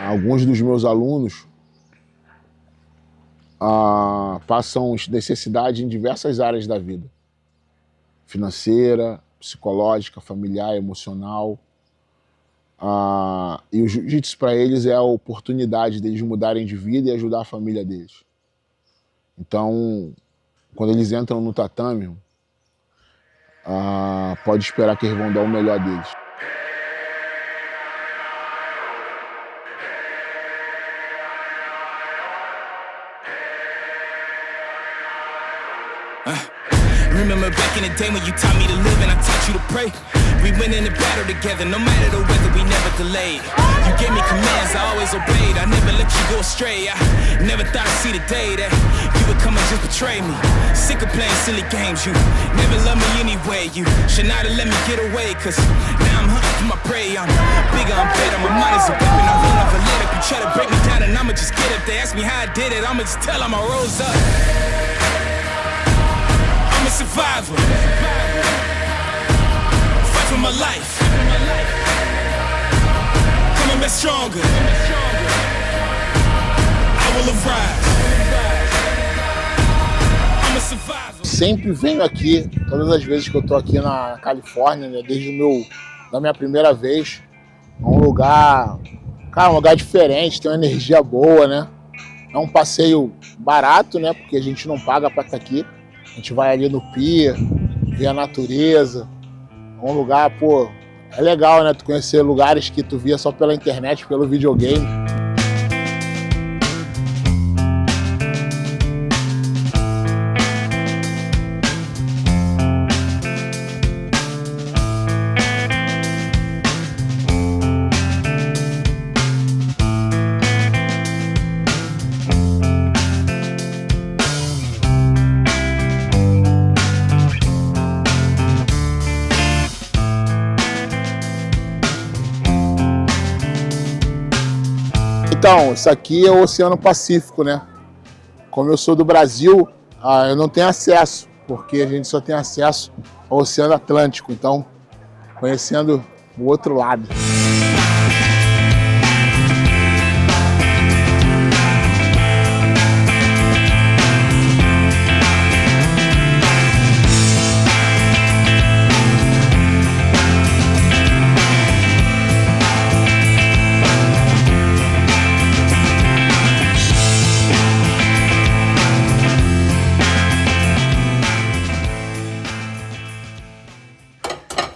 alguns dos meus alunos passam necessidade em diversas áreas da vida. Financeira, psicológica, familiar, emocional. E o jiu-jitsu para eles é a oportunidade deles mudarem de vida e ajudar a família deles. Então, quando eles entram no tatame, pode esperar que eles vão dar o melhor deles. Remember back in the day when you taught me to live and I taught you to pray. We went in the battle together, no matter the weather, we never delayed. You gave me commands, I always obeyed. I never let you go astray. I never thought I'd see the day that you would come and just betray me. Sick of playing silly games, you never loved me anyway. You should not have let me get away, cause now I'm hunting for my prey. I'm bigger, I'm better, my mind is a weapon. I won't ever let up. You try to break me down and I'ma just get up. They ask me how I did it, I'ma just tell them I rose up. I'm a survivor. Fight for my life. Coming back stronger. I will arise. I'm a survivor. Sempre venho aqui, todas as vezes que eu tô aqui na Califórnia, né, desde da minha primeira vez. É um lugar, cara, um lugar diferente, tem uma energia boa, né? É um passeio barato, né? Porque a gente não paga pra estar aqui. A gente vai ali no pier, vê a natureza. É um lugar, pô, é legal, né? Tu conhecer lugares que tu via só pela internet, pelo videogame. Então, isso aqui é o Oceano Pacífico, né? Como eu sou do Brasil, eu não tenho acesso, porque a gente só tem acesso ao Oceano Atlântico. Então, conhecendo o outro lado.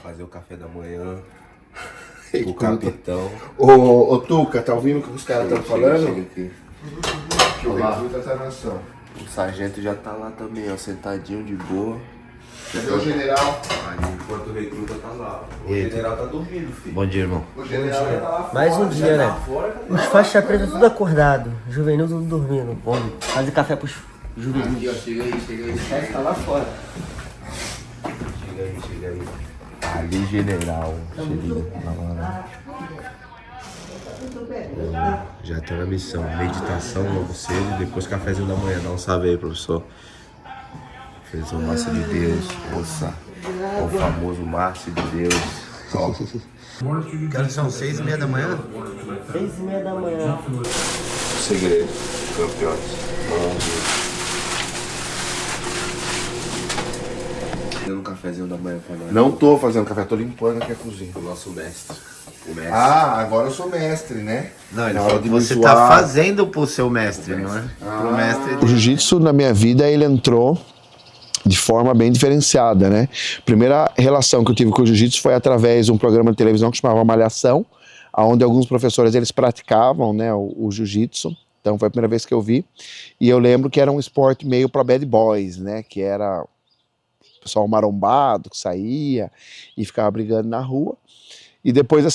Fazer o café da manhã. O capitão. Ô Tuca, tá ouvindo o que os caras estão falando? Chega aqui. Juventude dessa nação. O sargento já tá lá também, ó, sentadinho de boa. Cadê o general? Aí enquanto o recruta tá lá. O general tá dormindo, filho. Bom dia, irmão. O general já tá lá fora. Mais um dia, né? Os faixa preta tudo acordado, juvenil tudo dormindo. Bom, fazer café pros juvenis. Aqui, ó, chega aí. Tá lá fora. Chega aí. Ali, general. Já tá na missão. Meditação logo cedo, depois cafezinho da manhã. Dá um salve aí, professor. Fez o Márcio de Deus. Ouça. O famoso Márcio de Deus. Ó. Que horas são? 6h30 da manhã? 6h30 da manhã. Segredo. Campeões. Fazendo um cafezinho da manhã pra nós. Não tô fazendo café, tô limpando aqui a cozinha. O nosso mestre. O mestre. Ah, agora eu sou mestre, né? Não, ele Na falou hora que de me você zoar. tá fazendo pro seu mestre, não é? Pro mestre. O jiu-jitsu na minha vida, ele entrou de forma bem diferenciada, né? Primeira relação que eu tive com o jiu-jitsu foi através de um programa de televisão que chamava Malhação, onde alguns professores eles praticavam, né, o jiu-jitsu. Então foi a primeira vez que eu vi. E eu lembro que era um esporte meio para bad boys, né? Que era o pessoal marombado que saía e ficava brigando na rua. E depois o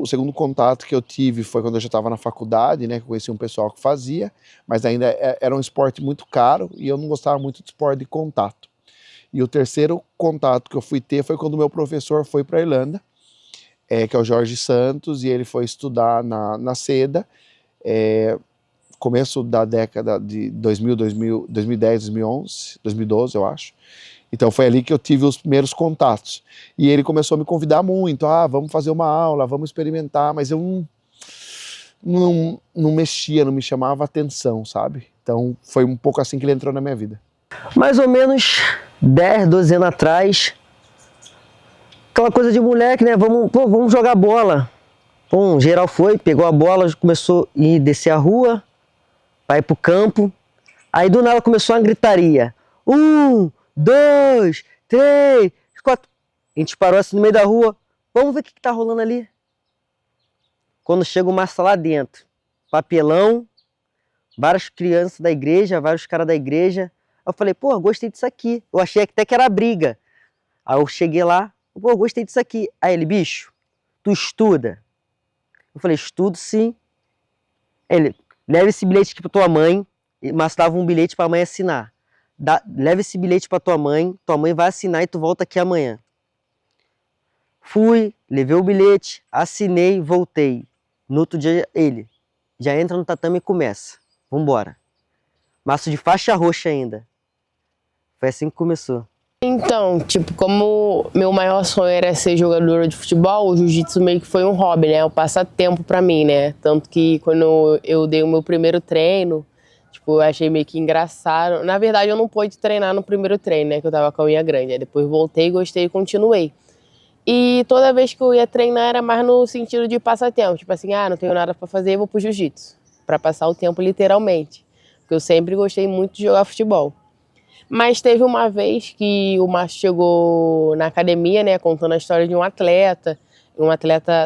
segundo contato que eu tive foi quando eu já estava na faculdade, né? Que eu conheci um pessoal que fazia, mas ainda era um esporte muito caro e eu não gostava muito de esporte de contato. E o terceiro contato que eu fui ter foi quando o meu professor foi para a Irlanda, que é o Jorge Santos, e ele foi estudar na SEDA, começo da década de 2010, 2011, 2012, eu acho. Então foi ali que eu tive os primeiros contatos. E ele começou a me convidar muito, vamos fazer uma aula, vamos experimentar, mas eu não mexia, não me chamava atenção, sabe? Então foi um pouco assim que ele entrou na minha vida. Mais ou menos 10, 12 anos atrás, aquela coisa de moleque, né? Vamos jogar bola. Bom, geral foi, pegou a bola, começou a ir descer a rua, vai ir pro campo. Aí do nada começou uma gritaria. 1, 2, 3, 4. A gente parou assim no meio da rua. Vamos ver o que tá rolando ali. Quando chega o Márcio lá dentro, papelão, várias crianças da igreja, vários caras da igreja. Eu falei, pô, gostei disso aqui. Eu achei até que era briga. Aí eu cheguei lá, pô, gostei disso aqui. Aí ele, bicho, tu estuda? Eu falei, estudo sim. Ele, leva esse bilhete aqui pra tua mãe. Mas dava um bilhete pra mãe assinar. Leva esse bilhete pra tua mãe vai assinar e tu volta aqui amanhã. Fui, levei o bilhete, assinei, voltei. No outro dia ele já entra no tatame e começa. Vambora. Maço de faixa roxa ainda. Foi assim que começou. Então, tipo, como meu maior sonho era ser jogadora de futebol, o jiu-jitsu meio que foi um hobby, né? Um passatempo pra mim, né? Tanto que quando eu dei o meu primeiro treino, tipo, eu achei meio que engraçado. Na verdade, eu não pude treinar no primeiro treino, né? Que eu tava com a unha grande. Aí depois voltei, gostei e continuei. E toda vez que eu ia treinar era mais no sentido de passatempo. Tipo assim, não tenho nada pra fazer, vou pro jiu-jitsu. Pra passar o tempo literalmente. Porque eu sempre gostei muito de jogar futebol. Mas teve uma vez que o Márcio chegou na academia, né? Contando a história de um atleta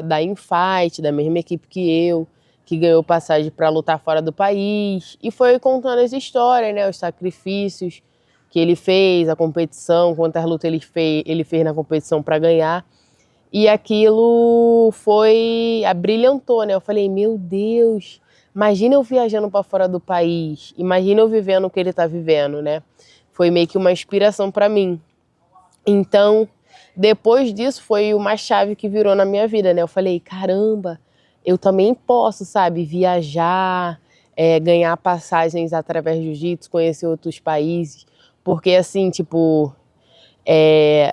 da Infight, da mesma equipe que eu, que ganhou passagem para lutar fora do país. E foi contando as histórias, né? Os sacrifícios que ele fez, a competição, quantas lutas ele fez na competição para ganhar. E aquilo abrilhantou, né? Eu falei, meu Deus, imagina eu viajando para fora do país, imagina eu vivendo o que ele está vivendo, né? Foi meio que uma inspiração para mim. Então, depois disso, foi uma chave que virou na minha vida, né? Eu falei, caramba, eu também posso, sabe, viajar, ganhar passagens através do jiu-jitsu, conhecer outros países. Porque, assim, tipo,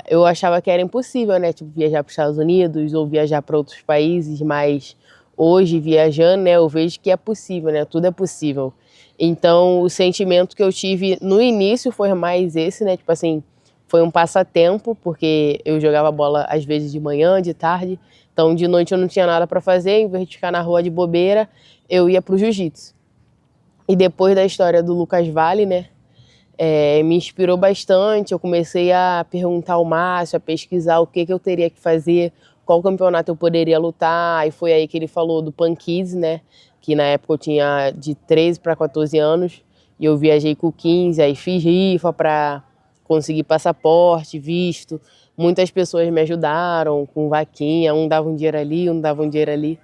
eu achava que era impossível, né? Tipo, viajar para os Estados Unidos ou viajar para outros países, mas hoje, viajando, né, eu vejo que é possível, né? Tudo é possível. Então, o sentimento que eu tive no início foi mais esse, né? Tipo assim, foi um passatempo, porque eu jogava bola às vezes de manhã, de tarde. Então, de noite eu não tinha nada para fazer, em vez de ficar na rua de bobeira, eu ia pro jiu-jitsu. E depois da história do Lucas Vale, né? Me inspirou bastante. Eu comecei a perguntar ao Márcio, a pesquisar o que eu teria que fazer, qual campeonato eu poderia lutar. E foi aí que ele falou do Pan Kids, né? Que na época eu tinha de 13 para 14 anos, e eu viajei com 15, aí fiz rifa para conseguir passaporte, visto. Muitas pessoas me ajudaram com vaquinha, um dava um dinheiro ali, um dava um dinheiro ali.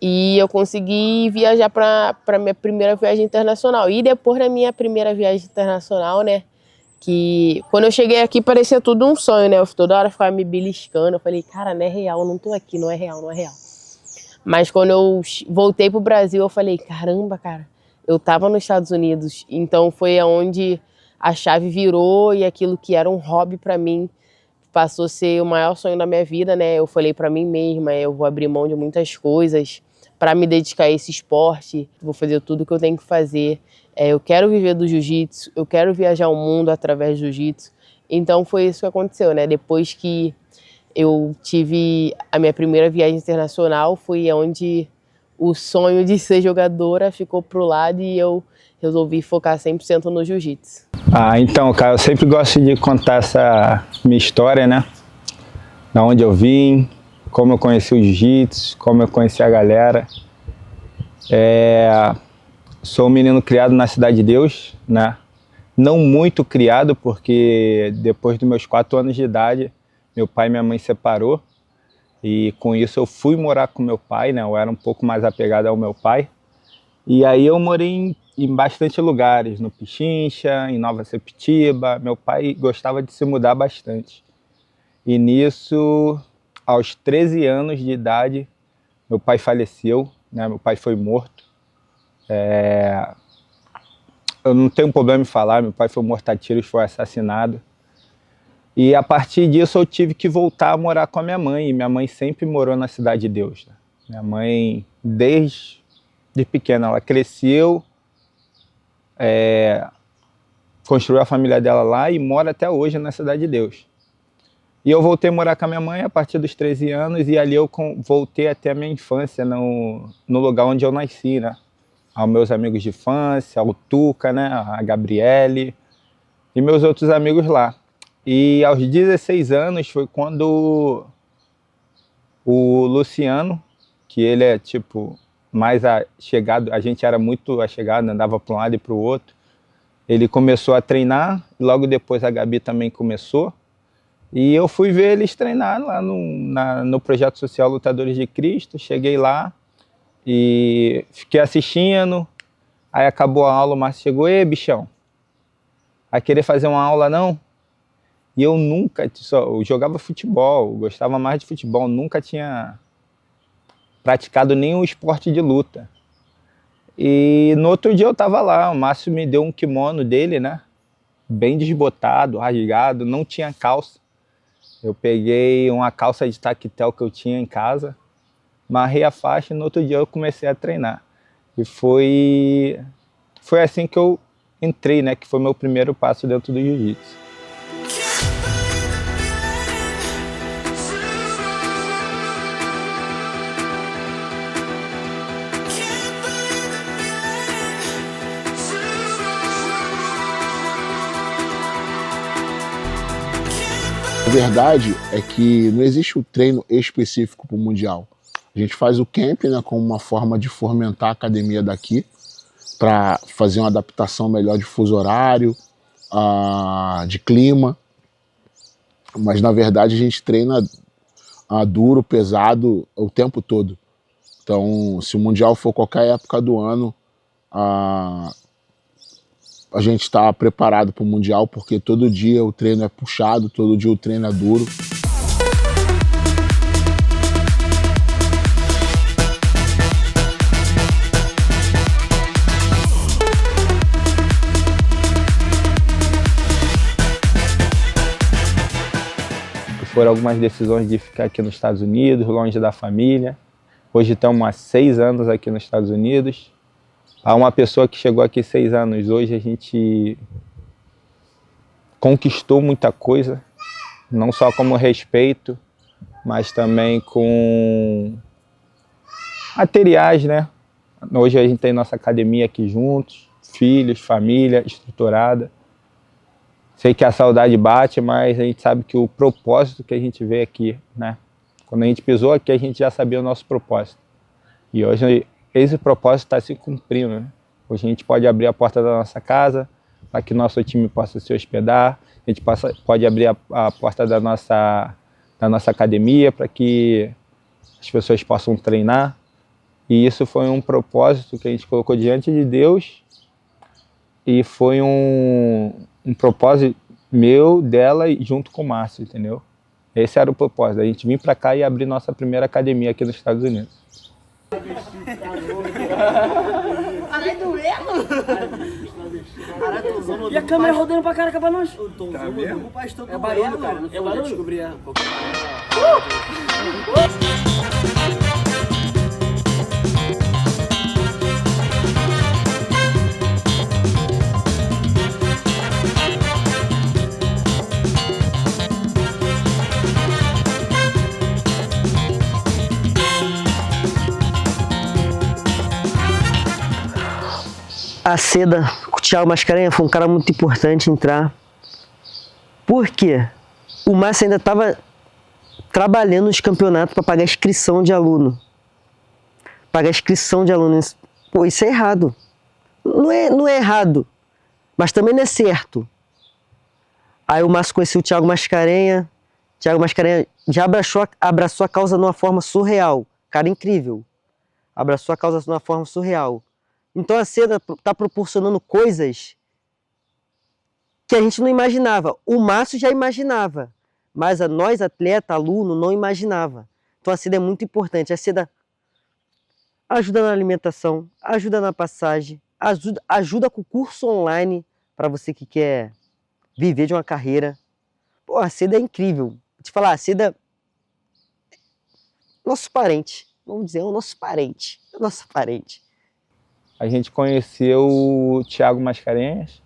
E eu consegui viajar para minha primeira viagem internacional. E depois da minha primeira viagem internacional, né, que quando eu cheguei aqui parecia tudo um sonho, né? Eu toda hora ficava me beliscando, eu falei, cara, não é real, eu não tô aqui, não é real, não é real. Mas quando eu voltei pro Brasil, eu falei, caramba, cara, eu tava nos Estados Unidos. Então foi onde a chave virou e aquilo que era um hobby para mim passou a ser o maior sonho da minha vida, né? Eu falei para mim mesma, eu vou abrir mão de muitas coisas para me dedicar a esse esporte, vou fazer tudo o que eu tenho que fazer. Eu quero viver do jiu-jitsu, eu quero viajar o mundo através do jiu-jitsu. Então foi isso que aconteceu, né? Depois que eu tive a minha primeira viagem internacional, foi onde o sonho de ser jogadora ficou pro lado e eu resolvi focar 100% no jiu-jitsu. Então, cara, eu sempre gosto de contar essa minha história, né? Da onde eu vim, como eu conheci o jiu-jitsu, como eu conheci a galera. Sou um menino criado na Cidade de Deus, né? Não muito criado, porque depois dos meus 4 anos de idade, meu pai e minha mãe separou. E com isso eu fui morar com meu pai, né? Eu era um pouco mais apegado ao meu pai. E aí eu morei em bastante lugares, no Pichincha, em Nova Sepetiba. Meu pai gostava de se mudar bastante. E nisso, aos 13 anos de idade, meu pai faleceu, né? Meu pai foi morto. Eu não tenho problema em falar, meu pai foi morto a tiros, foi assassinado. E a partir disso eu tive que voltar a morar com a minha mãe. E minha mãe sempre morou na Cidade de Deus, né? Minha mãe, desde de pequena. Ela cresceu, construiu a família dela lá e mora até hoje na Cidade de Deus. E eu voltei a morar com a minha mãe a partir dos 13 anos e ali eu voltei até a minha infância no lugar onde eu nasci, né? Aos meus amigos de infância, ao Tuca, né? A Gabriele e meus outros amigos lá. E aos 16 anos foi quando o Luciano, que ele é tipo mais chegado, a gente era muito achegado, andava para um lado e para o outro, ele começou a treinar, logo depois a Gabi também começou. E eu fui ver eles treinar lá no Projeto Social Lutadores de Cristo. Cheguei lá e fiquei assistindo. Aí acabou a aula, o Márcio chegou: "Ei, bichão, vai querer fazer uma aula não?" E eu nunca, eu jogava futebol, gostava mais de futebol, nunca tinha praticado nenhum esporte de luta. E no outro dia eu tava lá, o Márcio me deu um kimono dele, né? Bem desbotado, rasgado, não tinha calça. Eu peguei uma calça de tactel que eu tinha em casa, amarrei a faixa e no outro dia eu comecei a treinar. E foi assim que eu entrei, né? Que foi meu primeiro passo dentro do jiu-jitsu. A verdade é que não existe um treino específico para o Mundial. A gente faz o camp, né, como uma forma de fomentar a academia daqui, para fazer uma adaptação melhor de fuso horário, de clima. Mas na verdade a gente treina duro, pesado o tempo todo. Então, se o Mundial for qualquer época do ano, a gente está preparado para o Mundial, porque todo dia o treino é puxado, todo dia o treino é duro. Foram algumas decisões de ficar aqui nos Estados Unidos, longe da família. Hoje estamos há 6 anos aqui nos Estados Unidos. Há uma pessoa que chegou aqui 6 anos, hoje a gente conquistou muita coisa, não só como respeito, mas também com materiais, né? Hoje a gente tem nossa academia aqui juntos, filhos, família estruturada. Sei que a saudade bate, mas a gente sabe que o propósito que a gente vê aqui, né? Quando a gente pisou aqui, a gente já sabia o nosso propósito. E hoje esse propósito está se cumprindo, né? Hoje a gente pode abrir a porta da nossa casa para que nosso time possa se hospedar. A gente pode abrir a porta da nossa academia para que as pessoas possam treinar. E isso foi um propósito que a gente colocou diante de Deus e foi um propósito meu, dela e junto com o Márcio, entendeu? Esse era o propósito, a gente vir para cá e abrir nossa primeira academia aqui nos Estados Unidos. E a câmera rodando pra caraca pra nós? Tá mesmo? É barulho, cara. Não é barulho? Descobri um pouquinho. A Seda, o Thiago Mascarenhas, foi um cara muito importante entrar. Por quê? O Márcio ainda estava trabalhando nos campeonatos para pagar a inscrição de aluno. Pagar a inscrição de aluno. Pô, isso é errado. Não é errado, mas também não é certo. Aí o Márcio conheceu o Thiago Mascarenhas. Thiago Mascarenhas já abraçou a causa de uma forma surreal. Cara incrível. Abraçou a causa de uma forma surreal. Então a Seda está proporcionando coisas que a gente não imaginava. O Márcio já imaginava, mas nós, atleta, aluno, não imaginava. Então a Seda é muito importante. A Seda ajuda na alimentação, ajuda na passagem, ajuda com o curso online para você que quer viver de uma carreira. Pô, a Seda é incrível. Vou te falar, a Seda é nosso parente. Vamos dizer, é o nosso parente. É o nosso parente. a gente conheceu o Thiago Mascarenhas,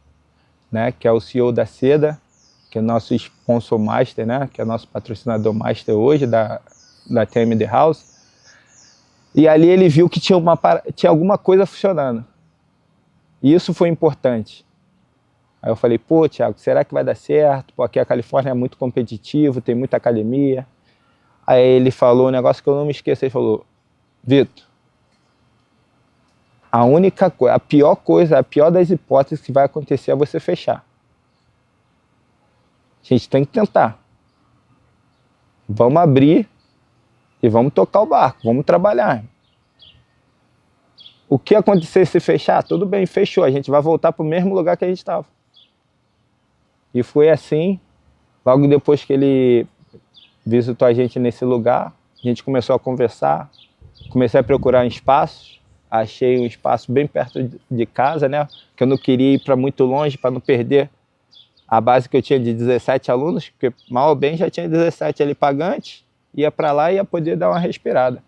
né, que é o CEO da Seda, que é o nosso sponsor master, né, que é o nosso patrocinador master hoje da TMD House. E ali ele viu que tinha alguma coisa funcionando. E isso foi importante. Aí eu falei, pô, Thiago, será que vai dar certo? Pô, aqui a Califórnia é muito competitivo, tem muita academia. Aí ele falou um negócio que eu não me esqueço, ele falou, Vitor, a pior coisa, a pior das hipóteses que vai acontecer é você fechar. A gente tem que tentar. Vamos abrir e vamos tocar o barco, vamos trabalhar. O que acontecer se fechar? Tudo bem, fechou. A gente vai voltar para o mesmo lugar que a gente estava. E foi assim, logo depois que ele visitou a gente nesse lugar, a gente começou a conversar, comecei a procurar espaços, achei um espaço bem perto de casa, né? Que eu não queria ir para muito longe para não perder a base que eu tinha de 17 alunos, porque mal ou bem já tinha 17 ali pagantes, ia para lá e ia poder dar uma respirada.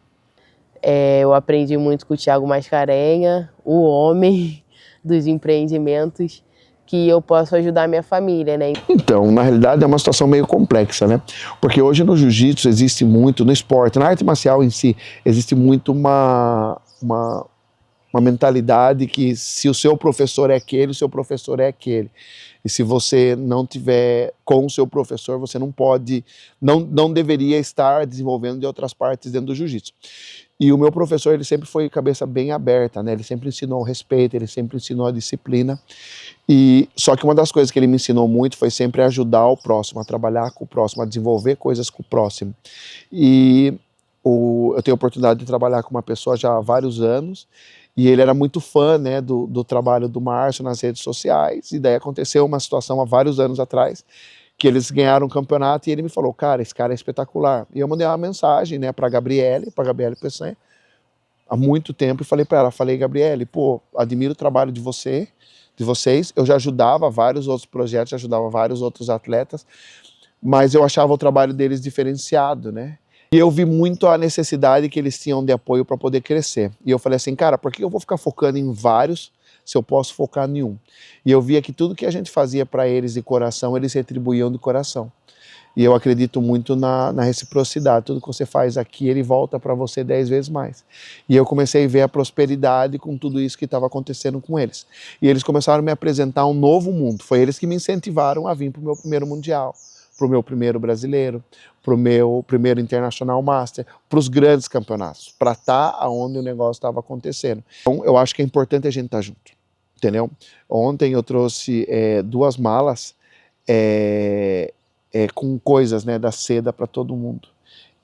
Eu aprendi muito com o Thiago Mascarenha, o homem dos empreendimentos, que eu posso ajudar a minha família, né? Então, na realidade é uma situação meio complexa, né? Porque hoje no jiu-jitsu existe muito, no esporte, na arte marcial em si, existe muito uma mentalidade que se o seu professor é aquele, o seu professor é aquele. E se você não tiver com o seu professor, você não pode, não deveria estar desenvolvendo de outras partes dentro do jiu-jitsu. E o meu professor, ele sempre foi cabeça bem aberta, né? Ele sempre ensinou o respeito, ele sempre ensinou a disciplina. E só que uma das coisas que ele me ensinou muito foi sempre ajudar o próximo, a trabalhar com o próximo, a desenvolver coisas com o próximo. E eu tenho a oportunidade de trabalhar com uma pessoa já há vários anos, e ele era muito fã, né, do trabalho do Márcio nas redes sociais, e daí aconteceu uma situação há vários anos atrás, que eles ganharam um campeonato, e ele me falou, cara, esse cara é espetacular. E eu mandei uma mensagem, né, para Gabriele Peçanha, há muito tempo, e falei para ela, Gabriele, pô, admiro o trabalho de vocês, eu já ajudava vários outros projetos, já ajudava vários outros atletas, mas eu achava o trabalho deles diferenciado, né? E eu vi muito a necessidade que eles tinham de apoio para poder crescer. E eu falei assim, cara, por que eu vou ficar focando em vários se eu posso focar em um? E eu via que tudo que a gente fazia para eles de coração, eles retribuíam de coração. E eu acredito muito na reciprocidade. Tudo que você faz aqui, ele volta para você 10 vezes mais. E eu comecei a ver a prosperidade com tudo isso que estava acontecendo com eles. E eles começaram a me apresentar um novo mundo. Foi eles que me incentivaram a vir para o meu primeiro mundial, para o meu primeiro brasileiro, para o meu primeiro International Master, para os grandes campeonatos, para estar onde o negócio estava acontecendo. Então, eu acho que é importante a gente estar junto, entendeu? Ontem eu trouxe 2 malas com coisas, né, da Seda para todo mundo.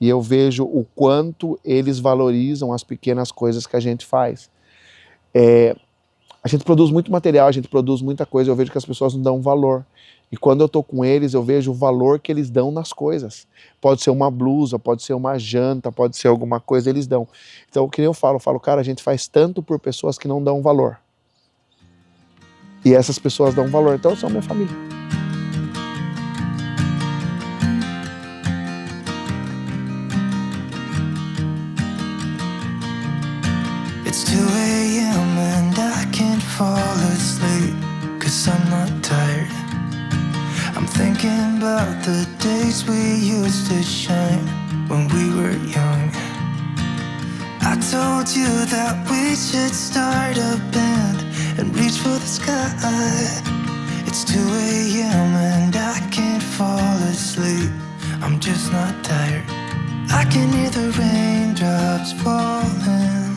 E eu vejo o quanto eles valorizam as pequenas coisas que a gente faz. A gente produz muito material, a gente produz muita coisa, eu vejo que as pessoas não dão valor. E quando eu tô com eles, eu vejo o valor que eles dão nas coisas. Pode ser uma blusa, pode ser uma janta, pode ser alguma coisa, eles dão. Então, o que eu falo, cara, a gente faz tanto por pessoas que não dão valor. E essas pessoas dão valor, então são minha família. It's 2 a.m. and I can't fall asleep, 'cause I'm not tired. I'm thinking about the days we used to shine when we were young. I told you that we should start a band and reach for the sky. It's 2 a.m. and I can't fall asleep, I'm just not tired. I can hear the raindrops falling,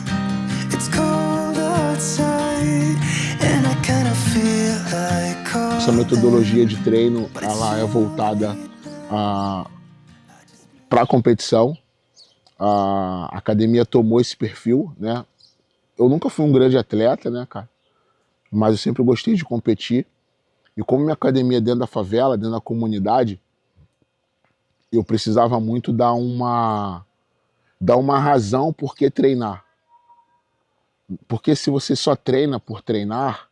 it's cold outside, and I kind of feel like Essa metodologia de treino, ela é voltada para a competição. A academia tomou esse perfil, né? Eu nunca fui um grande atleta, né, cara? Mas eu sempre gostei de competir. E como minha academia é dentro da favela, dentro da comunidade, eu precisava muito dar uma razão por que treinar. Porque se você só treina por treinar,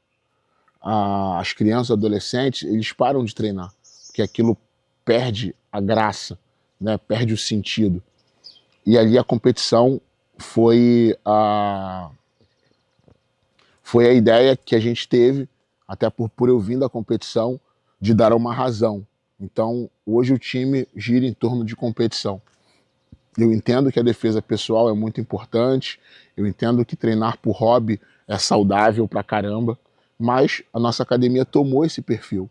as crianças, adolescentes, eles param de treinar. Porque aquilo perde a graça, né? Perde o sentido. E ali a competição foi foi a ideia que a gente teve, até por eu vir da competição, de dar uma razão. Então, hoje o time gira em torno de competição. Eu entendo que a defesa pessoal é muito importante, eu entendo que treinar por hobby é saudável pra caramba, mas a nossa academia tomou esse perfil,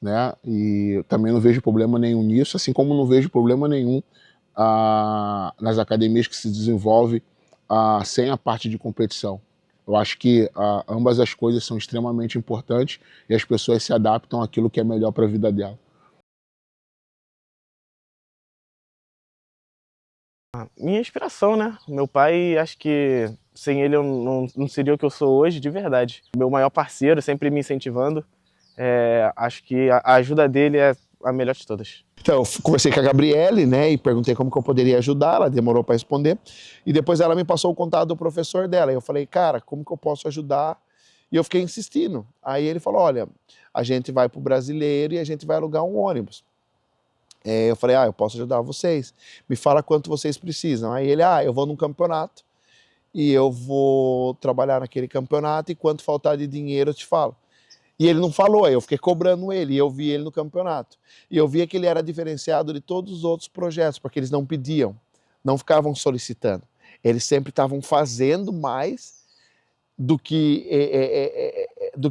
né? E eu também não vejo problema nenhum nisso, assim como não vejo problema nenhum nas academias que se desenvolvem sem a parte de competição. Eu acho que ambas as coisas são extremamente importantes e as pessoas se adaptam àquilo que é melhor para a vida dela. Minha inspiração, né? Meu pai, acho que sem ele eu não seria o que eu sou hoje, de verdade. Meu maior parceiro, sempre me incentivando. Acho que a ajuda dele é a melhor de todas. Então, eu conversei com a Gabriele, né, e perguntei como que eu poderia ajudar, ela demorou para responder. E depois ela me passou o contato do professor dela. E eu falei, cara, como que eu posso ajudar? E eu fiquei insistindo. Aí ele falou, olha, a gente vai pro Brasileiro e a gente vai alugar um ônibus. Eu falei, eu posso ajudar vocês. Me fala quanto vocês precisam. Aí ele, eu vou num campeonato e eu vou trabalhar naquele campeonato e quanto faltar de dinheiro eu te falo. E ele não falou, aí eu fiquei cobrando ele, e eu vi ele no campeonato. E eu via que ele era diferenciado de todos os outros projetos, porque eles não pediam, não ficavam solicitando. Eles sempre estavam fazendo mais do que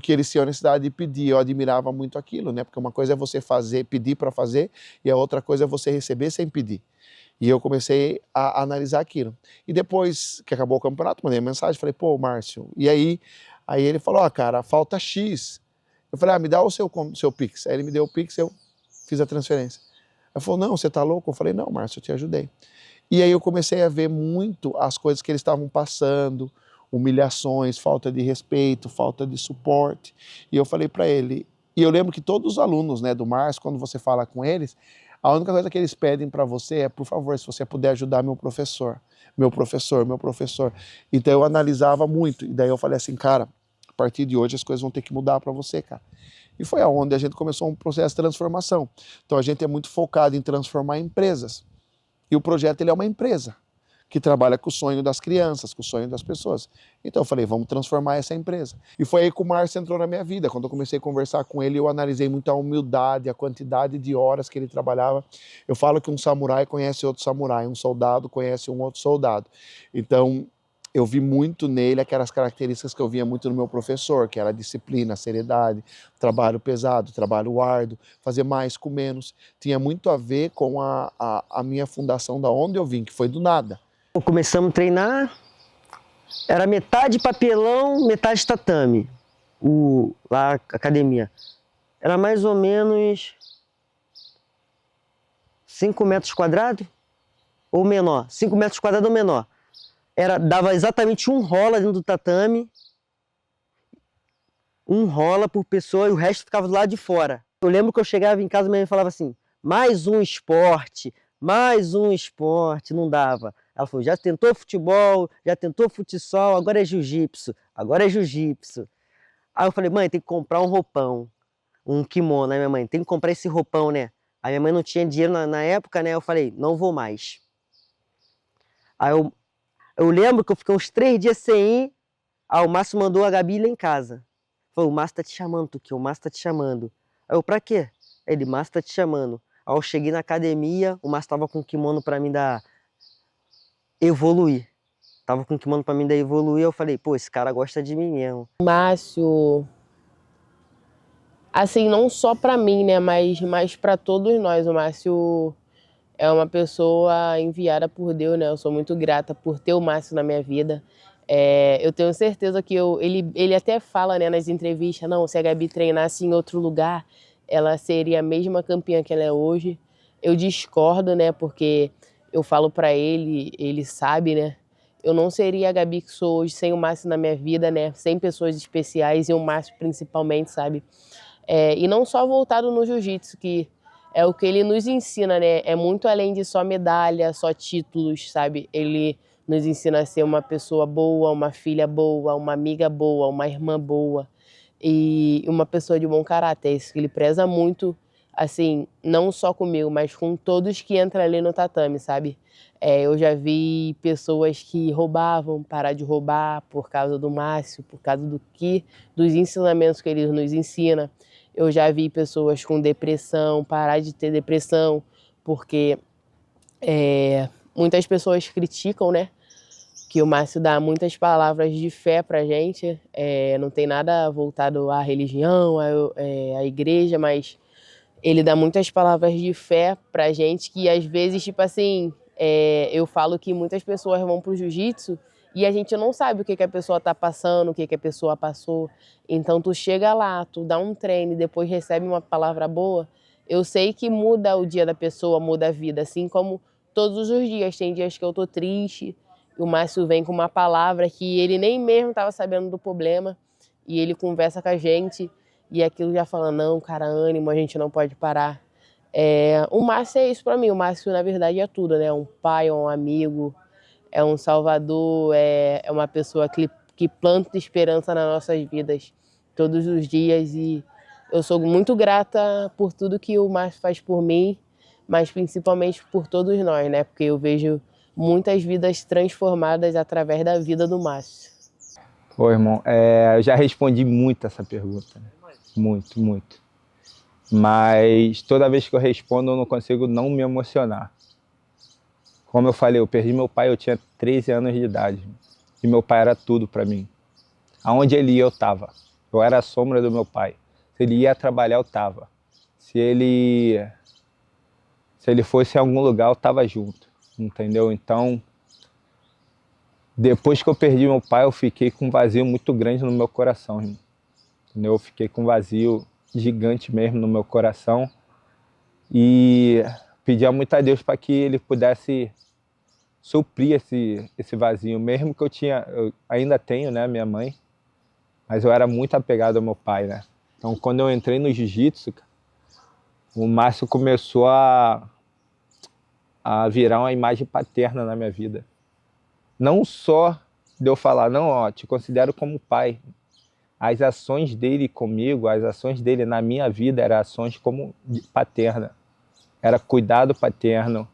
eles tinham necessidade de pedir. Eu admirava muito aquilo, né? Porque uma coisa é você pedir para fazer, e a outra coisa é você receber sem pedir. E eu comecei a analisar aquilo. E depois que acabou o campeonato, mandei uma mensagem, falei, pô, Márcio, e aí? Aí ele falou, cara, falta X. Eu falei, me dá o seu Pix. Aí ele me deu o Pix, eu fiz a transferência. Ele falou, não, você tá louco? Eu falei, não, Márcio, eu te ajudei. E aí eu comecei a ver muito as coisas que eles estavam passando, humilhações, falta de respeito, falta de suporte. E eu falei para ele, e eu lembro que todos os alunos, né, do Márcio, quando você fala com eles, a única coisa que eles pedem para você é, por favor, se você puder ajudar meu professor. Então eu analisava muito, e daí eu falei assim, cara, a partir de hoje as coisas vão ter que mudar para você, cara. E foi aonde a gente começou um processo de transformação. Então a gente é muito focado em transformar empresas. E o projeto ele é uma empresa que trabalha com o sonho das crianças, com o sonho das pessoas. Então eu falei, vamos transformar essa empresa. E foi aí que o Márcio entrou na minha vida. Quando eu comecei a conversar com ele, eu analisei muito a humildade, a quantidade de horas que ele trabalhava. Eu falo que um samurai conhece outro samurai, um soldado conhece um outro soldado. Então eu vi muito nele aquelas características que eu via muito no meu professor, que era a disciplina, a seriedade, trabalho pesado, trabalho árduo, fazer mais com menos. Tinha muito a ver com a minha fundação da onde eu vim, que foi do nada. Começamos a treinar, era metade papelão, metade tatame, lá a academia. Era mais ou menos 5 metros quadrados ou menor, 5 metros quadrados ou menor. Dava exatamente um rola dentro do tatame, um rola por pessoa e o resto ficava do lado de fora. Eu lembro que eu chegava em casa e minha mãe falava assim, mais um esporte, não dava. Ela falou, já tentou futebol, já tentou futsal, agora é jiu-jitsu. Aí eu falei, mãe, tem que comprar um roupão, um kimono. Aí minha mãe, tem que comprar esse roupão, né? Aí minha mãe não tinha dinheiro na época, né? Eu falei, não vou mais. Aí eu lembro que eu fiquei uns 3 dias sem ir, aí o Márcio mandou a Gabi ir lá em casa. Falou, o Márcio tá te chamando, Tuquinho, o Márcio tá te chamando. Aí eu, pra quê? Ele, Márcio tá te chamando. Aí eu cheguei na academia, o Márcio tava com um kimono pra mim da Evoluir. Tava com um kimono pra mim da Evoluir, eu falei, pô, esse cara gosta de mim mesmo. Márcio, assim, não só pra mim, né, mas pra todos nós. O Márcio é uma pessoa enviada por Deus, né? Eu sou muito grata por ter o Márcio na minha vida. Eu tenho certeza que ele até fala, né, nas entrevistas, não, se a Gabi treinasse em outro lugar, ela seria a mesma campeã que ela é hoje. Eu discordo, né, porque eu falo pra ele, ele sabe, né, eu não seria a Gabi que sou hoje sem o Márcio na minha vida, né, sem pessoas especiais e o Márcio principalmente, sabe? E não só voltado no jiu-jitsu, que é o que ele nos ensina, né, é muito além de só medalha, só títulos, sabe? Ele nos ensina a ser uma pessoa boa, uma filha boa, uma amiga boa, uma irmã boa e uma pessoa de bom caráter. É isso que ele preza muito assim, não só comigo, mas com todos que entram ali no tatame, sabe? Eu já vi pessoas que roubavam, parar de roubar por causa do Márcio, por causa dos ensinamentos que ele nos ensina. Eu já vi pessoas com depressão, parar de ter depressão, porque muitas pessoas criticam, né? Que o Márcio dá muitas palavras de fé pra gente, não tem nada voltado à religião, à igreja, mas ele dá muitas palavras de fé pra gente que às vezes, tipo assim, eu falo que muitas pessoas vão pro jiu-jitsu e a gente não sabe o que a pessoa tá passando, o que a pessoa passou. Então tu chega lá, tu dá um treino e depois recebe uma palavra boa, eu sei que muda o dia da pessoa, muda a vida, assim como todos os dias. Tem dias que eu tô triste, o Márcio vem com uma palavra que ele nem mesmo estava sabendo do problema e ele conversa com a gente e aquilo já fala, não, cara, ânimo, a gente não pode parar. O Márcio é isso pra mim, o Márcio na verdade é tudo, né? É um pai, é um amigo, é um salvador, é uma pessoa que planta esperança nas nossas vidas todos os dias e eu sou muito grata por tudo que o Márcio faz por mim, mas principalmente por todos nós, né? Porque eu vejo muitas vidas transformadas através da vida do Márcio. Ô, irmão, eu já respondi muito essa pergunta. Né? Muito, muito. Mas toda vez que eu respondo, eu não consigo não me emocionar. Como eu falei, eu perdi meu pai, eu tinha 13 anos de idade. E meu pai era tudo para mim. Aonde ele ia, eu estava. Eu era a sombra do meu pai. Se ele ia trabalhar, eu estava. Se ele fosse em algum lugar, eu estava junto. Entendeu? Então, depois que eu perdi meu pai, eu fiquei com um vazio muito grande no meu coração, irmão. Entendeu? Eu fiquei com um vazio gigante mesmo no meu coração e pedia muito a Deus para que ele pudesse suprir esse vazio, mesmo que eu ainda tenho, né, minha mãe, mas eu era muito apegado ao meu pai, né? Então, quando eu entrei no jiu-jitsu, o Márcio começou a virar uma imagem paterna na minha vida. Não só de eu falar, não, ó, te considero como pai. As ações dele comigo, as ações dele na minha vida eram ações como paterna. Era cuidado paterno,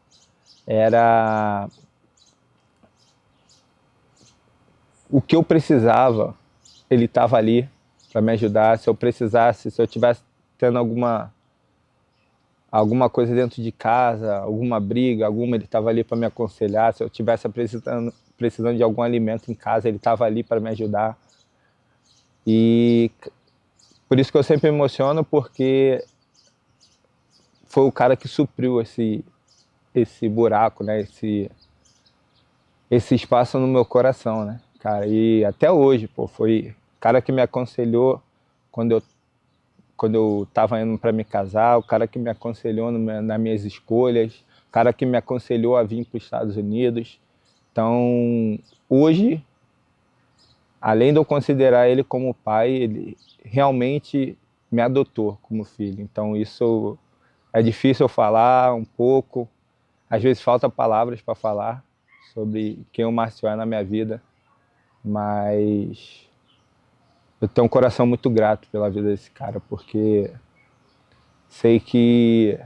era o que eu precisava, ele estava ali para me ajudar. Se eu precisasse, se eu estivesse tendo alguma coisa dentro de casa, alguma briga, ele estava ali para me aconselhar. Se eu estivesse precisando de algum alimento em casa, ele estava ali para me ajudar. E por isso que eu sempre me emociono, porque foi o cara que supriu esse buraco, né? Esse espaço no meu coração, né, cara? E até hoje, pô, foi o cara que me aconselhou quando eu estava indo para me casar, o cara que me aconselhou nas minhas escolhas, o cara que me aconselhou a vir para os Estados Unidos. Então, hoje, além de eu considerar ele como pai, ele realmente me adotou como filho. Então, isso é difícil eu falar um pouco. Às vezes falta palavras para falar sobre quem o Márcio é na minha vida, mas eu tenho um coração muito grato pela vida desse cara, porque sei que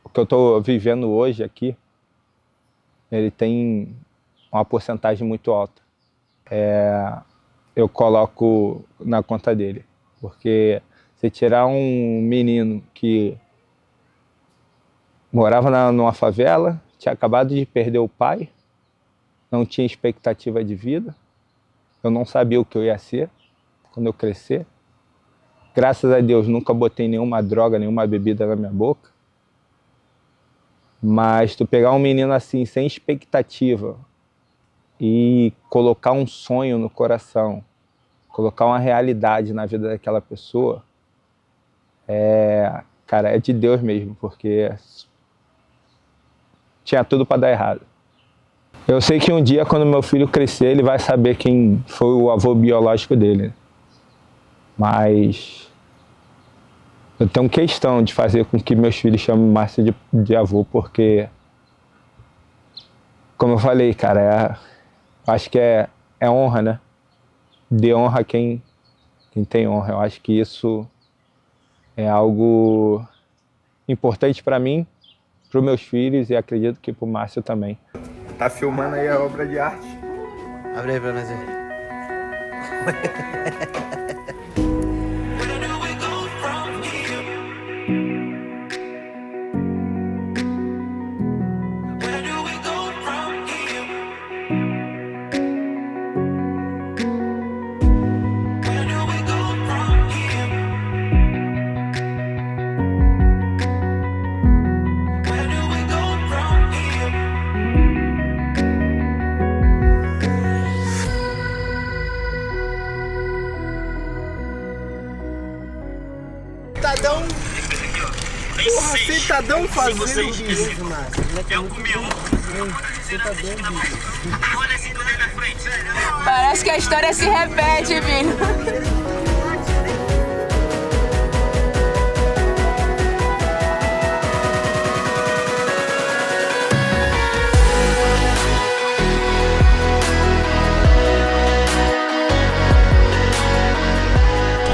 o que eu estou vivendo hoje aqui, ele tem uma porcentagem muito alta. Eu coloco na conta dele, porque se tirar um menino que morava numa favela, tinha acabado de perder o pai, não tinha expectativa de vida, eu não sabia o que eu ia ser quando eu crescer. Graças a Deus nunca botei nenhuma droga, nenhuma bebida na minha boca. Mas tu pegar um menino assim, sem expectativa, e colocar um sonho no coração, colocar uma realidade na vida daquela pessoa, cara, é de Deus mesmo, porque tinha tudo para dar errado. Eu sei que um dia, quando meu filho crescer, ele vai saber quem foi o avô biológico dele. Mas eu tenho questão de fazer com que meus filhos chamem Márcio de avô, porque, como eu falei, cara, acho que é honra, né? Dê honra a quem tem honra. Eu acho que isso é algo importante para mim, para os meus filhos e acredito que para o Márcio também. Tá filmando aí a obra de arte? Abre aí pra nós ver. Sentadão. Porra, sentadão fazendo isso, Márcio. Eu comi sentadão, Parece que a história se repete, filho.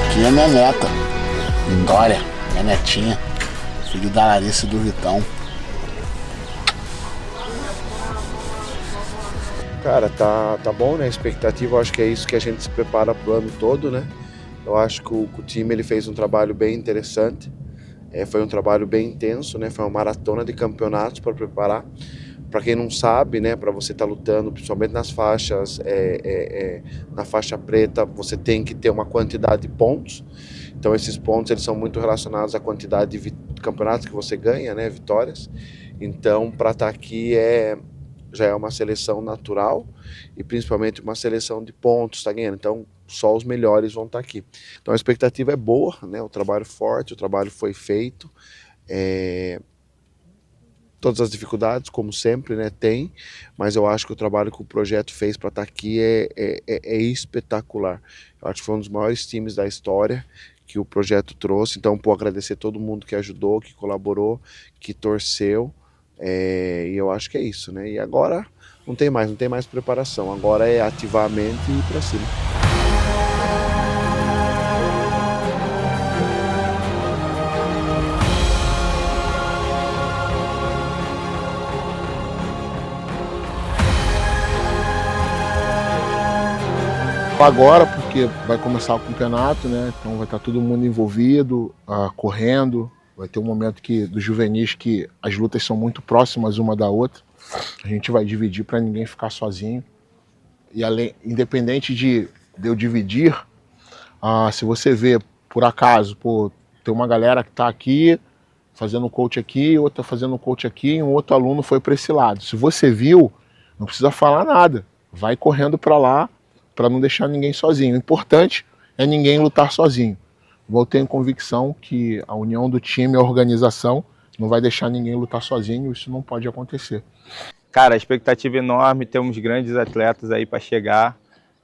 Aqui é minha neta, Dória, minha netinha, filho da Larissa e do Vitão. Cara, tá bom, né? A expectativa, eu acho que é isso que a gente se prepara pro ano todo, né? Eu acho que o time ele fez um trabalho bem interessante. Foi um trabalho bem intenso, né? Foi uma maratona de campeonatos para preparar. Para quem não sabe, né? Para você estar lutando, principalmente nas faixas, na faixa preta, você tem que ter uma quantidade de pontos. Então esses pontos eles são muito relacionados à quantidade de campeonatos que você ganha, né? Vitórias. Então para estar aqui já é uma seleção natural e principalmente uma seleção de pontos, tá ganhando. Então só os melhores vão estar aqui. Então a expectativa é boa, né? O trabalho forte, o trabalho foi feito. Todas as dificuldades, como sempre, né, tem, mas eu acho que o trabalho que o projeto fez para estar aqui é espetacular. Eu acho que foi um dos maiores times da história que o projeto trouxe, então, agradecer todo mundo que ajudou, que colaborou, que torceu, e eu acho que é isso, né, e agora não tem mais preparação, agora é ativar a mente e ir para cima. Agora, porque vai começar o campeonato, né? Então vai estar todo mundo envolvido, correndo. Vai ter um momento dos juvenis que as lutas são muito próximas uma da outra. A gente vai dividir para ninguém ficar sozinho. E independente de eu dividir, se você vê, por acaso, tem uma galera que está aqui fazendo coach aqui, outra fazendo coach aqui, e um outro aluno foi para esse lado. Se você viu, não precisa falar nada. Vai correndo para lá, para não deixar ninguém sozinho. O importante é ninguém lutar sozinho. Eu tenho convicção que a união do time, a organização, não vai deixar ninguém lutar sozinho, isso não pode acontecer. Cara, a expectativa é enorme, temos grandes atletas aí para chegar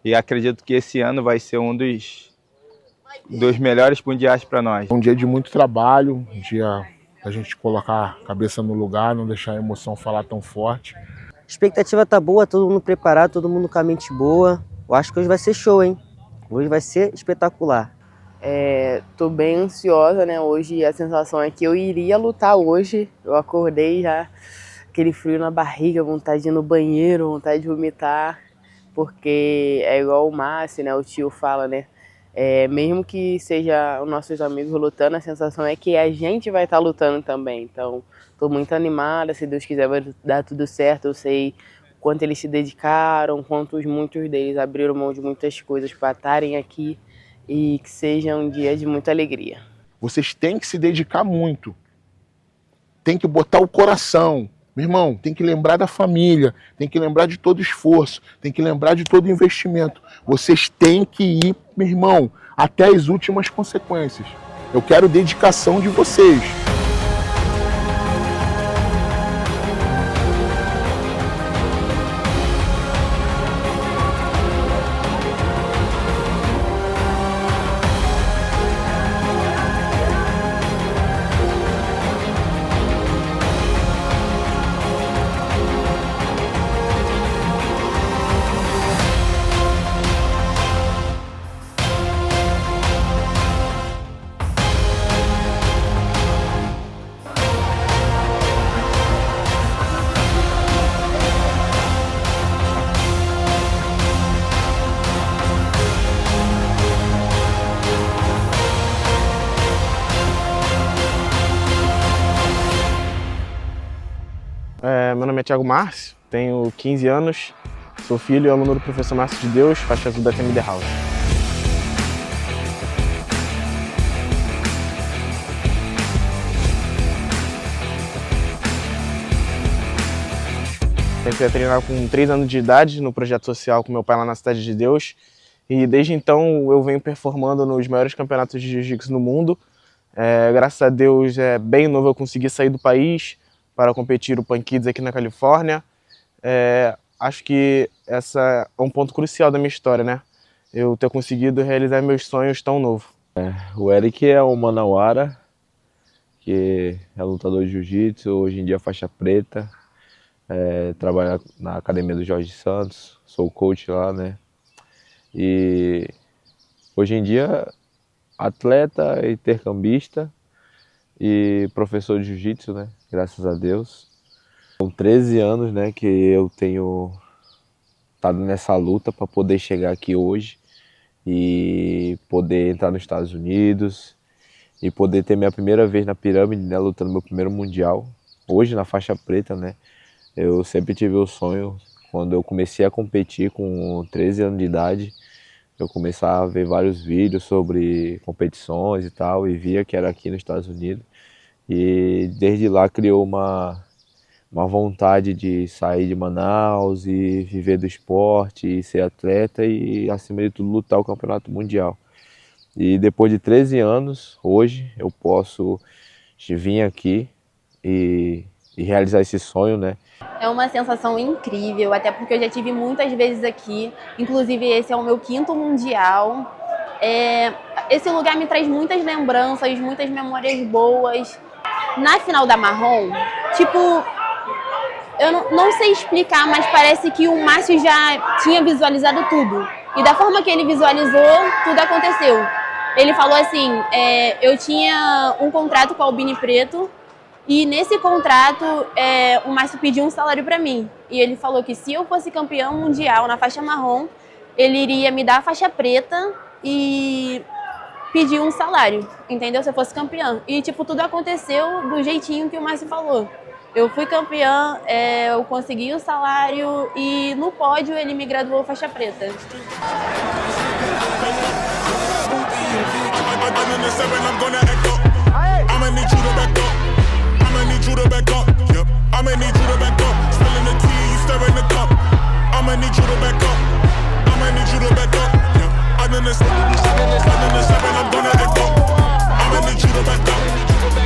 e acredito que esse ano vai ser um dos melhores mundiais para nós. Um dia de muito trabalho, um dia da gente colocar a cabeça no lugar, não deixar a emoção falar tão forte. A expectativa tá boa, todo mundo preparado, todo mundo com a mente boa. Eu acho que hoje vai ser show, hein? Hoje vai ser espetacular. Tô bem ansiosa, né? Hoje a sensação é que eu iria lutar hoje. Eu acordei já, aquele frio na barriga, vontade de ir no banheiro, vontade de vomitar. Porque é igual o Márcio, né? O tio fala, né? Mesmo que seja os nossos amigos lutando, a sensação é que a gente vai estar lutando também. Então, tô muito animada, se Deus quiser vai dar tudo certo. Eu sei quanto eles se dedicaram, muitos deles abriram mão de muitas coisas para estarem aqui e que seja um dia de muita alegria. Vocês têm que se dedicar muito, tem que botar o coração. Meu irmão, tem que lembrar da família, tem que lembrar de todo o esforço, tem que lembrar de todo o investimento. Vocês têm que ir, meu irmão, até as últimas consequências. Eu quero dedicação de vocês. nome é Thiago Márcio, tenho 15 anos, sou filho e aluno do professor Márcio de Deus, faixa azul da Team The House. Comecei a treinar com 3 anos de idade no projeto social com meu pai lá na Cidade de Deus. E desde então eu venho performando nos maiores campeonatos de jiu-jitsu no mundo. Graças a Deus, bem novo eu consegui sair do país para competir o Pan Kids aqui na Califórnia. Acho que essa é um ponto crucial da minha história, né? Eu ter conseguido realizar meus sonhos tão novo. O Eric é um manauara, que é lutador de jiu-jitsu, hoje em dia faixa preta. Trabalho na academia do Jorge Santos, sou coach lá, né? E hoje em dia atleta, intercambista e professor de jiu-jitsu, né? Graças a Deus. São 13 anos, né, que eu tenho estado nessa luta para poder chegar aqui hoje e poder entrar nos Estados Unidos e poder ter minha primeira vez na pirâmide, né, lutando meu primeiro mundial. Hoje na faixa preta, né? Eu sempre tive o sonho, quando eu comecei a competir com 13 anos de idade, eu começava a ver vários vídeos sobre competições e tal, e via que era aqui nos Estados Unidos. E desde lá criou uma vontade de sair de Manaus e viver do esporte, e ser atleta e, acima de tudo, lutar o campeonato mundial. E depois de 13 anos, hoje, eu posso vir aqui e realizar esse sonho, né? É uma sensação incrível, até porque eu já tive muitas vezes aqui, inclusive esse é o meu 5º mundial. Esse lugar me traz muitas lembranças, muitas memórias boas. Na final da Marrom, tipo, eu não sei explicar, mas parece que o Márcio já tinha visualizado tudo. E da forma que ele visualizou, tudo aconteceu. Ele falou assim, eu tinha um contrato com a Albini Preto, e nesse contrato, o Márcio pediu um salário para mim. E ele falou que se eu fosse campeão mundial na faixa marrom, ele iria me dar a faixa preta e pedir um salário, entendeu? Se eu fosse campeã. E, tipo, tudo aconteceu do jeitinho que o Márcio falou. Eu fui campeã, eu consegui o salário e no pódio ele me graduou faixa preta. Need you to back up, yep. I'ma need you to back up. Spilling the tea, you stirring the cup. I'ma need you to back up. I'ma need you to back up, yep. I'm in the 7, I'm gonna echo. I'ma need you to back up.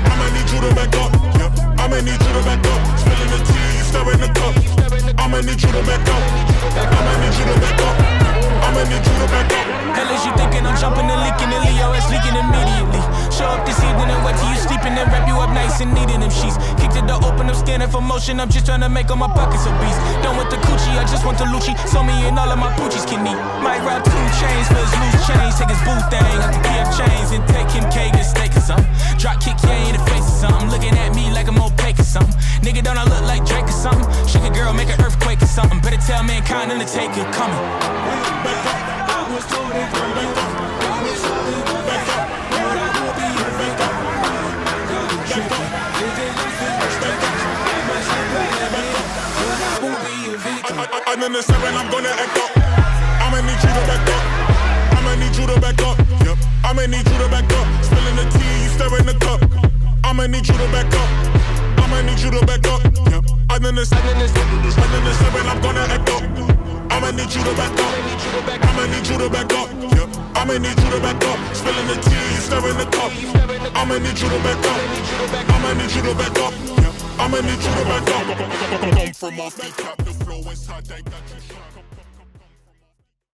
I'ma need you to back up, yep. I'ma need you to back up. Spilling the tea, you stirring the cup. I'ma need you to back up. I'ma need you to back up. I'ma need you to back up. Hell is you thinking I'm jumping and leaking and Leo is leaking immediately. Show up this evening and wait till you sleeping and wrap you up nice and neat in them sheets. Kicked the door open, I'm scanning for motion. I'm just trying to make all my pockets obese. Done with the coochie, I just want the Lucci. So me and all of my poochies can eat. Might rob 2 chains for his loose chains. Take his boot thing out the PF chains and take him cake and steak or something. Drop kick yeah in the face or something. Looking at me like I'm opaque or something. Nigga don't I look like Drake or something? Shake a girl, make an earthquake or something. Better tell mankind and take it coming. Back up, I was told it, back up. I'm in the 7, I'm gonna echo. I'ma need you to back up. I'ma need you to back up, yep. I'ma need you to back up. Spilling the tea, you stirring the cup. I'ma need you to back up. I'ma need you to back up, yep. I'm in the 7, I'm gonna echo. I'ma need you to back up. I'ma need you to back up, yep. I'ma need you to back up. Spilling the tea, you stirring the cup. I'ma need you to back up. I'ma need you to back up, yep. I'ma need you to back up. Come from off the top, the flow inside, they got you.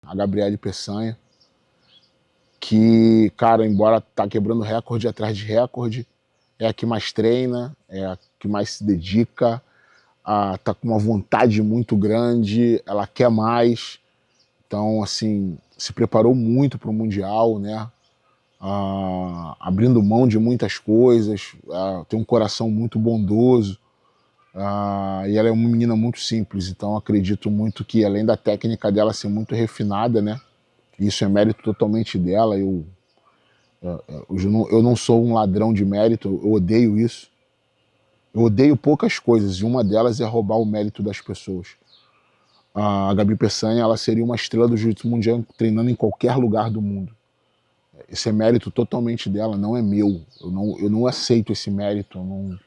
A Gabriele Peçanha, que, cara, embora tá quebrando recorde atrás de recorde, é a que mais treina, é a que mais se dedica, tá com uma vontade muito grande, ela quer mais. Então, assim, se preparou muito para o Mundial, né? Abrindo mão de muitas coisas, tem um coração muito bondoso, e ela é uma menina muito simples, então acredito muito que, além da técnica dela ser muito refinada, né? Isso é mérito totalmente dela. Eu não sou um ladrão de mérito, eu odeio isso. Eu odeio poucas coisas e uma delas é roubar o mérito das pessoas. A Gabi Peçanha, ela seria uma estrela do jiu-jitsu mundial treinando em qualquer lugar do mundo. Esse é mérito totalmente dela, não é meu. Eu não aceito esse mérito. Não.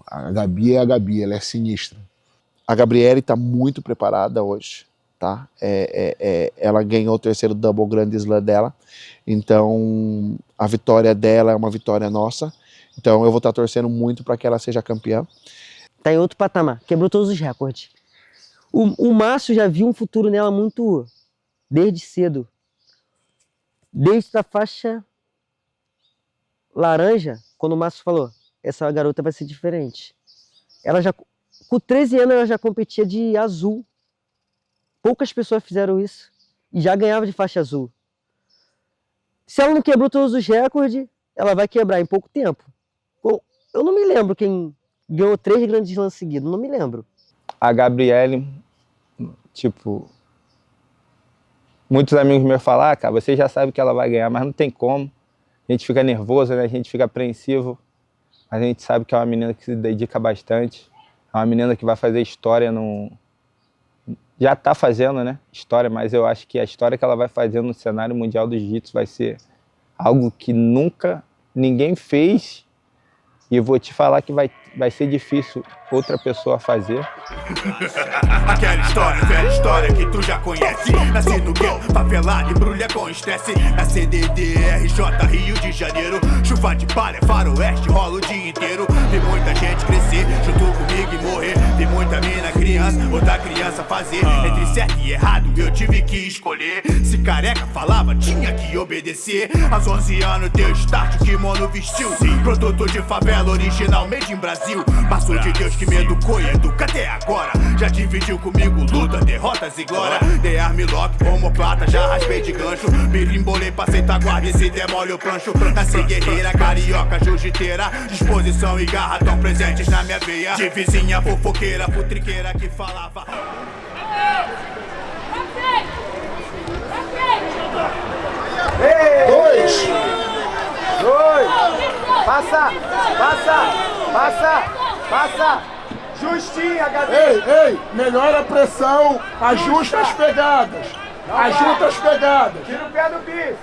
A Gabi é a Gabi, ela é sinistra. A Gabriele está muito preparada hoje, tá? Ela ganhou o 3º Double Grand Slam dela, então a vitória dela é uma vitória nossa. Então eu vou estar torcendo muito para que ela seja campeã. Tá em outro patamar, quebrou todos os recordes. O Márcio já viu um futuro nela muito desde cedo. Desde a faixa laranja, quando o Márcio falou, essa garota vai ser diferente. Ela já, com 13 anos, ela já competia de azul. Poucas pessoas fizeram isso e já ganhava de faixa azul. Se ela não quebrou todos os recordes, ela vai quebrar em pouco tempo. Eu não me lembro quem ganhou 3 grandes slams seguidos, não me lembro. A Gabriele, tipo, muitos amigos meus falam, cara, você já sabe que ela vai ganhar, mas não tem como. A gente fica nervoso, né? A gente fica apreensivo. Mas a gente sabe que é uma menina que se dedica bastante. É uma menina que vai fazer história no... Já está fazendo, né? História, mas eu acho que a história que ela vai fazer no cenário mundial do jiu-jitsu vai ser algo que nunca ninguém fez. E eu vou te falar que vai ser difícil outra pessoa fazer. Aquela velha história que tu já conhece. Nasci no gueto, favelado, embrulha com estresse. Na CDDRJ, Rio de Janeiro. Chuva de palha, faroeste, rola o dia inteiro. Vi muita gente crescer, junto comigo e morrer. Vi muita mina criança, outra criança fazer. Entre certo e errado eu tive que escolher. Se careca falava, tinha que obedecer. Aos 11 anos deu start, o kimono vestiu. Produto de favela, original, made in Brasil. Passo de Deus que me educou e educa até agora. Já dividiu comigo luta, derrotas e glória. Dei armlock, homoplata, já raspei de gancho. Me rimbolei, passei taguarda e se demole o plancho. Nasci guerreira, carioca, jiu-jiteira. Disposição e garra tão presentes na minha veia. De vizinha fofoqueira, futriqueira que falava. Dois. Passa. Justinha, Gabi. Ei, melhora a pressão, ajusta as pegadas. Ajusta as pegadas. Tira o pé do bicho.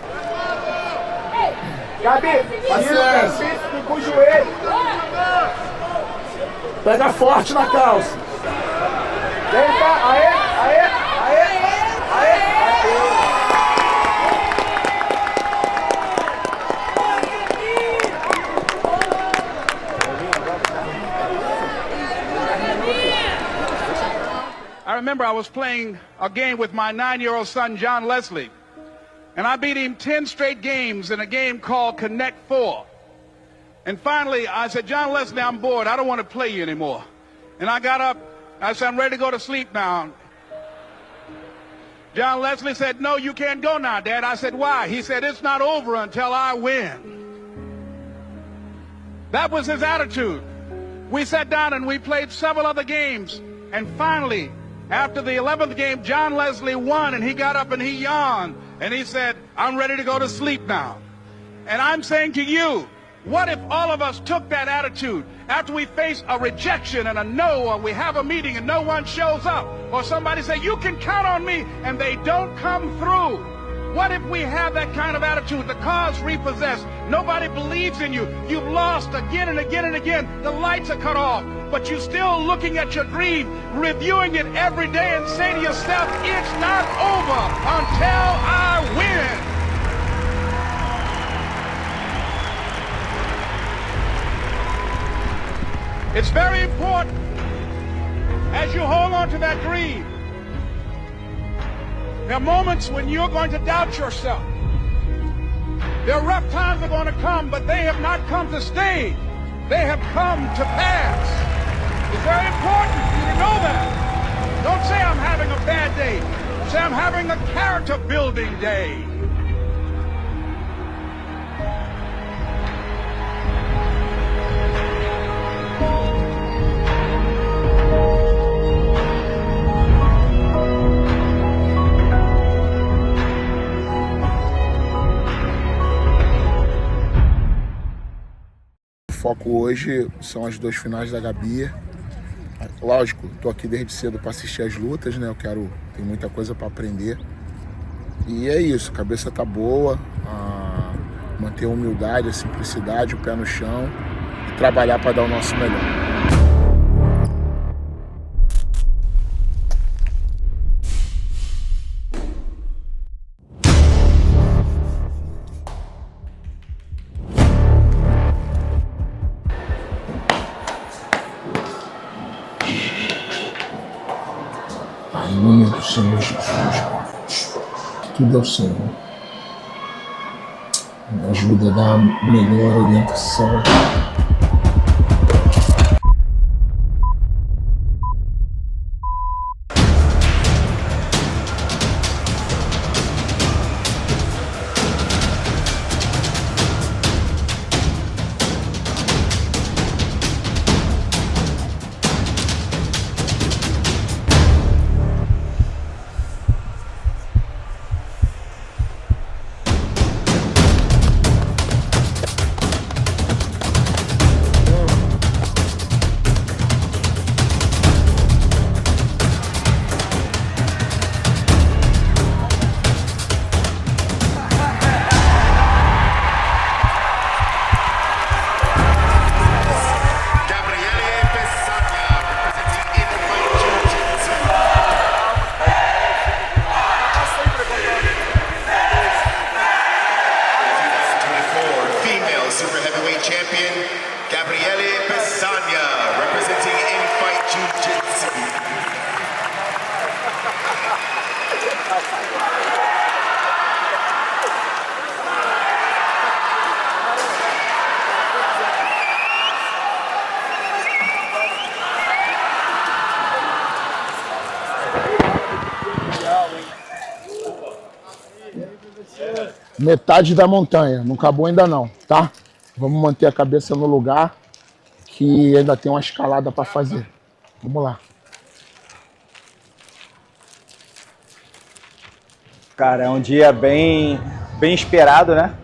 Gabi, tira o pé do bicho com o joelho. Pega forte na calça. Deita, aê. I remember I was playing a game with my 9-year-old son, John Leslie, and I beat him 10 straight games in a game called Connect 4. And finally, I said, John Leslie, I'm bored. I don't want to play you anymore. And I got up. I said, I'm ready to go to sleep now. John Leslie said, no, you can't go now, Dad. I said, why? He said, it's not over until I win. That was his attitude. We sat down and we played several other games. And finally, after the 11th game, John Leslie won, and he got up and he yawned. And he said, I'm ready to go to sleep now. And I'm saying to you, what if all of us took that attitude after we face a rejection and a no, or we have a meeting and no one shows up, or somebody say, you can count on me, and they don't come through? What if we have that kind of attitude? The cause repossessed. Nobody believes in you. You've lost again and again and again. The lights are cut off, but you're still looking at your dream, reviewing it every day, and say to yourself, it's not over until I win. It's very important as you hold on to that dream. There are moments when you're going to doubt yourself. There are rough times that are going to come, but they have not come to stay. They have come to pass. It's very important for you to know that. Don't say I'm having a bad day. Say I'm having a character building day. Foco hoje são as 2 finais da Gabi. Lógico, tô aqui desde cedo para assistir as lutas, né? Tem muita coisa para aprender. E é isso, a cabeça tá boa, manter a humildade, a simplicidade, o pé no chão e trabalhar para dar o nosso melhor. Em nome do Senhor Jesus, tudo é o Senhor. Me ajuda a dar a melhor orientação. Super Heavyweight Champion, Gabriele Pessanha, representing In-Fight Jiu-Jitsu. Metade da montanha, não acabou ainda não, tá? Vamos manter a cabeça no lugar, que ainda tem uma escalada para fazer. Vamos lá. Cara, é um dia bem esperado, né?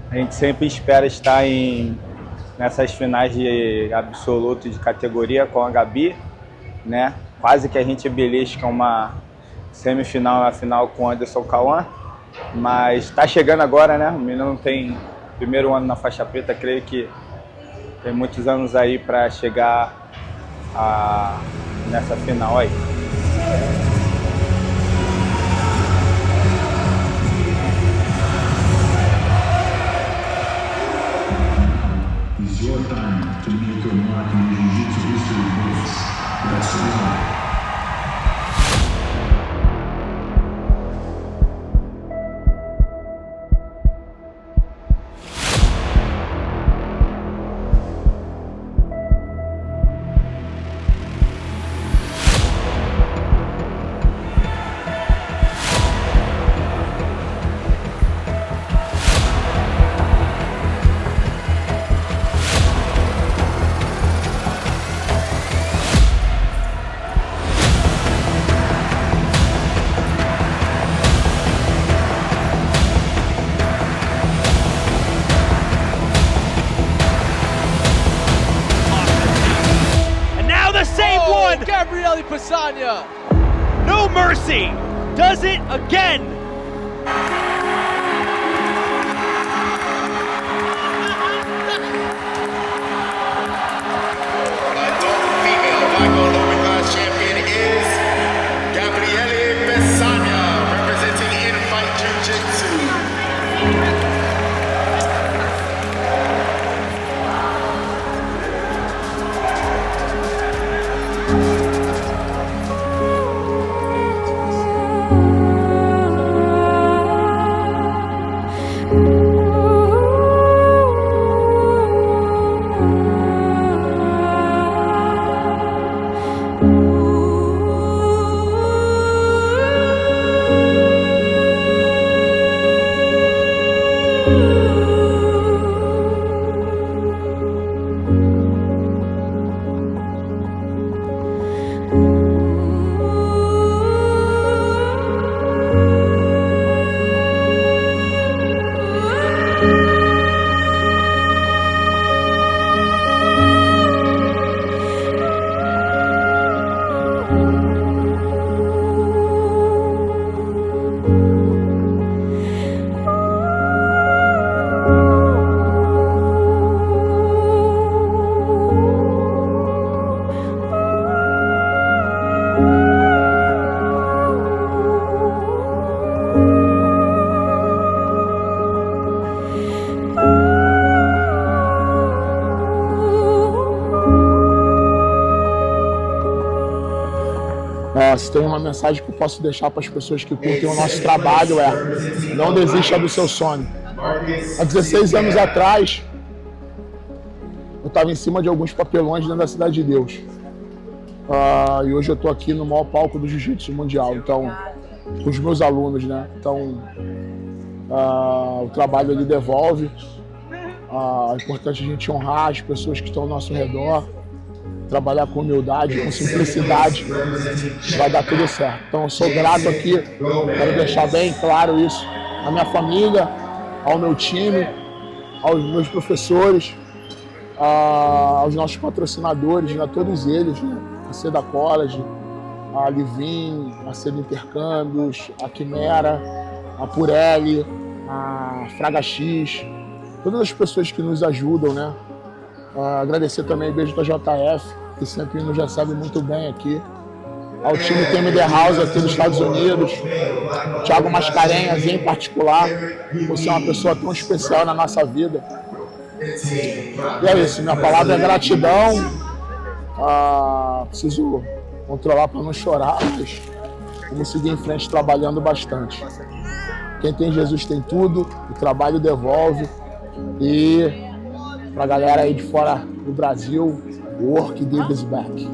A gente sempre espera estar nessas finais de absoluto de categoria com a Gabi, né? Quase que a gente belisca uma semifinal na final com o Anderson Cauã. Mas está chegando agora, né? O menino tem primeiro ano na faixa preta, creio que tem muitos anos aí para chegar nessa final aí. It's your time to make your mark in the Jiu-Jitsu history books. Let's go. Gabriele Pessanha, no mercy, does it again. Female black belt overclass champion is Gabriele Pessanha, representing In-Fight Jiu-Jitsu. Se tem uma mensagem que eu posso deixar para as pessoas que curtem o nosso trabalho não desista do seu sonho. Há 16 anos atrás, eu estava em cima de alguns papelões dentro da Cidade de Deus. E hoje eu estou aqui no maior palco do Jiu-Jitsu Mundial, então, com os meus alunos, né? Então, o trabalho ele devolve. É importante a gente honrar as pessoas que estão ao nosso redor, trabalhar com humildade, com simplicidade, vai dar tudo certo. Então eu sou grato aqui, quero deixar bem claro isso à minha família, ao meu time, aos meus professores, aos nossos patrocinadores, a todos eles, né? A Seda College, a Livin, a Seda Intercâmbios, a Quimera, a Purelli, a Fraga X, todas as pessoas que nos ajudam, né? Agradecer também o beijo da JF, que sempre nos recebe muito bem aqui. Ao time TMD House aqui dos Estados Unidos, o Thiago Mascarenhas em particular, você é uma pessoa tão especial na nossa vida. E é isso, minha palavra é gratidão. Preciso controlar para não chorar, mas vamos seguir em frente trabalhando bastante. Quem tem Jesus tem tudo, o trabalho devolve. E pra galera aí de fora do Brasil, work gives back.